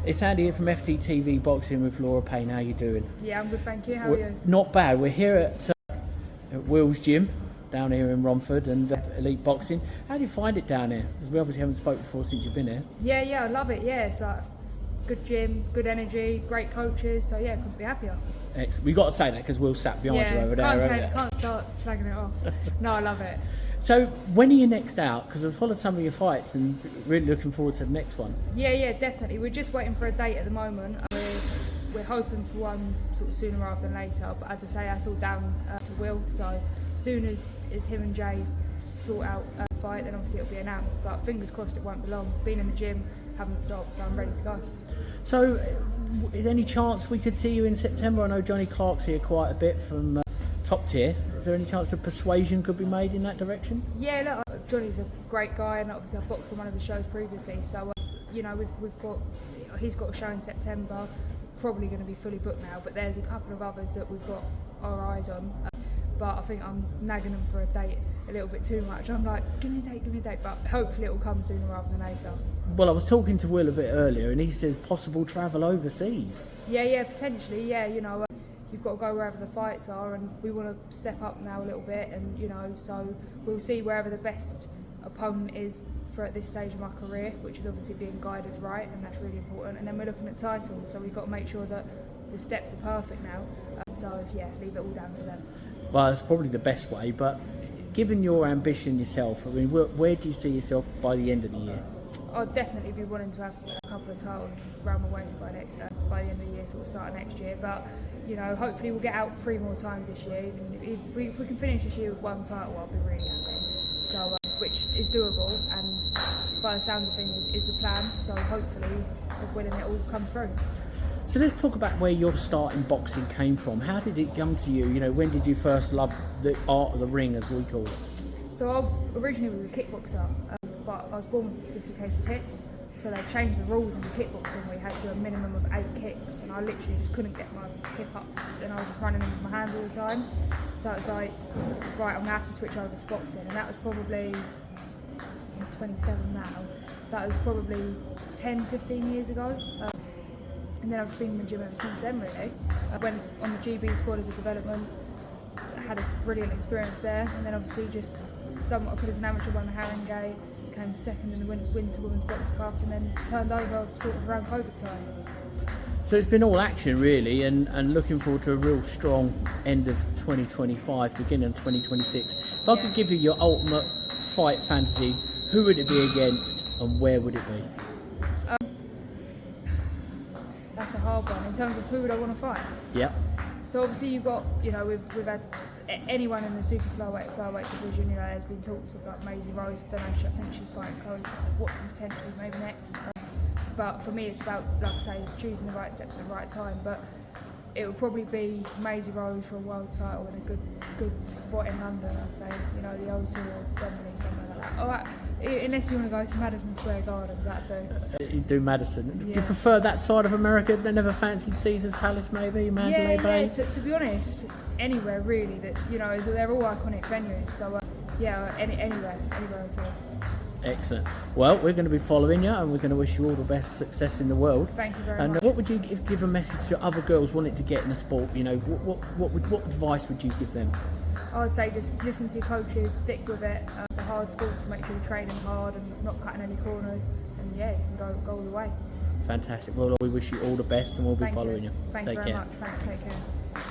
It's Andy here from FTTV Boxing with Laura Payne. How you doing? Yeah, I'm good, thank you. How are you? Not bad. We're here at Will's gym down here in Romford and Elite Boxing. How do you find it down here? Because we obviously haven't spoken before since you've been here. Yeah, I love it. Yeah, it's like good gym, good energy, great coaches. So yeah, couldn't be happier. Excellent. We got to say that because Will's sat behind you over there. Can't start slagging it off. No, I love it. So when are you next out? Because I've followed some of your fights and really looking forward to the next one. Yeah, definitely. We're just waiting for a date at the moment. We're hoping for one sort of sooner rather than later. But as I say, that's all down to Will. So as soon as him and Jay sort out a fight, then obviously it'll be announced. But fingers crossed it won't be long. Been in the gym, haven't stopped, so I'm ready to go. So is there any chance we could see you in September? I know Johnny Clark's here quite a bit from Top Tier. Is there any chance of persuasion could be made in that direction? Yeah, look, Johnny's a great guy, and obviously I've boxed on one of his shows previously. So he's got a show in September. Probably going to be fully booked now, but there's a couple of others that we've got our eyes on. But I think I'm nagging them for a date a little bit too much. I'm like, give me a date, but hopefully it will come sooner rather than later. Well, I was talking to Will a bit earlier, and he says possible travel overseas. Yeah, potentially. Yeah, you've got to go wherever the fights are, and we want to step up now a little bit, and so we'll see wherever the best opponent is for at this stage of my career, which is obviously being guided right, and that's really important. And then we're looking at titles, so we've got to make sure that the steps are perfect now. So yeah, leave it all down to them. Well, it's probably the best way, but given your ambition yourself, I mean, where do you see yourself by the end of the year? I'd definitely be wanting to have a couple of titles around my waist by the end of the year, sort of start next year. But hopefully we'll get out 3 more times this year. And if we can finish this year with 1 title, I'll be really happy. So, which is doable, and by the sound of things, is the plan. So hopefully, we're winning it all come through. So let's talk about where your start in boxing came from. How did it come to you? When did you first love the art of the ring, as we call it? So I originally was a kickboxer, but I was born with dislocated hips. So they changed the rules in the kickboxing where you had to do a minimum of 8 kicks, and I literally just couldn't get my hip up, and I was just running in with my hands all the time. So it's like, right, I'm going to have to switch over to boxing, and that was probably, I'm 27 now, that was probably 10-15 years ago. And then I've just been in the gym ever since then, really. I went on the GB squad as a development, had a brilliant experience there, and then obviously just done what I could as an amateur, won the Haringey, came second in the Winter Women's Box Cup, and then turned over sort of around COVID time. So it's been all action really, and looking forward to a real strong end of 2025, beginning of 2026. If I could give you your ultimate fight fantasy, who would it be against and where would it be? That's a hard one. In terms of who would I want to fight? Yeah. So obviously you've got, we've had anyone in the super flyweight division. There's been talks of like Maisie Rose. I don't know. I think she's fighting Chloe Watson potentially, maybe next. But for me, it's about, like I say, choosing the right steps at the right time. But it would probably be Maisie Rose for a world title and a good spot in London. I'd say, the O2 or Wembley, something like that. All right. Unless you want to go to Madison Square Garden, that'd do. You do Madison. Yeah. Do you prefer that side of America? They never fancied Caesar's Palace, maybe Mandalay Bay? Yeah. To be honest, anywhere really. That they're all iconic venues. So anywhere at all. Excellent. Well, we're going to be following you, and we're going to wish you all the best success in the world. Thank you very much. And what would you give a message to other girls wanting to get in the sport? What advice would you give them? I would say just listen to your coaches, stick with it. It's a hard sport, so make sure you're training hard and not cutting any corners. And yeah, you can go all the way. Fantastic. Well, we wish you all the best, and we'll be following you. Thank you very much. Thanks. Take care.